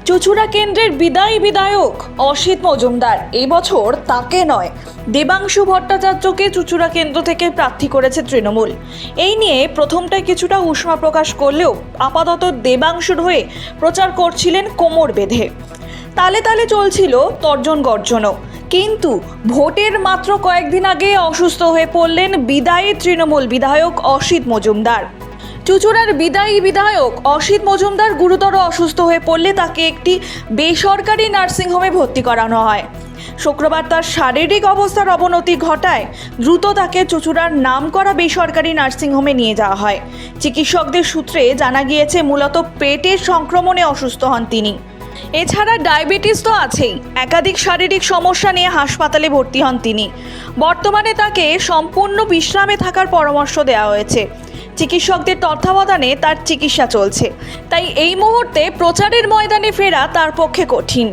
চুঁচুড়া কেন্দ্রের বিদায়ী বিধায়ক অসিত মজুমদার এই বছর তাকে নয় দেবাংশু ভট্টাচার্যকে চুঁচুড়া কেন্দ্র থেকে প্রার্থী করেছে তৃণমূল। এই নিয়ে প্রথমটায় কিছুটা উষ্মা প্রকাশ করলেও আপাতত দেবাংশুর হয়ে প্রচার করছিলেন কোমর বেঁধে। তালে তালে চলছিল তর্জন গর্জনও, কিন্তু ভোটের মাত্র কয়েকদিন আগে অসুস্থ হয়ে পড়লেন বিদায়ী তৃণমূল বিধায়ক অসিত মজুমদার। চুঁচুড়ার বিদায়ী বিধায়ক অসিত মজুমদার গুরুতর অসুস্থ হয়ে পড়লে তাকে একটি বেসরকারি নার্সিংহোমে ভর্তি করানো হয়। শুক্রবার তার শারীরিক অবস্থার অবনতি ঘটায় দ্রুত তাকে চুঁচুড়ার নামকরা বেসরকারি নার্সিংহোমে নিয়ে যাওয়া হয়। চিকিৎসকদের সূত্রে জানা গিয়েছে মূলত পেটের সংক্রমণে অসুস্থ হন তিনি। এছাড়া ডায়াবেটিস তো আছেই, একাধিক শারীরিক সমস্যা নিয়ে হাসপাতালে ভর্তি হন তিনি। বর্তমানে তাকে সম্পূর্ণ বিশ্রামে থাকার পরামর্শ দেওয়া হয়েছে। চিকিৎসকদের তত্ত্বাবধানে তার চিকিৎসা চলছে, তাই এই মুহূর্তে প্রচারের ময়দানে ফেরা তার পক্ষে কঠিন।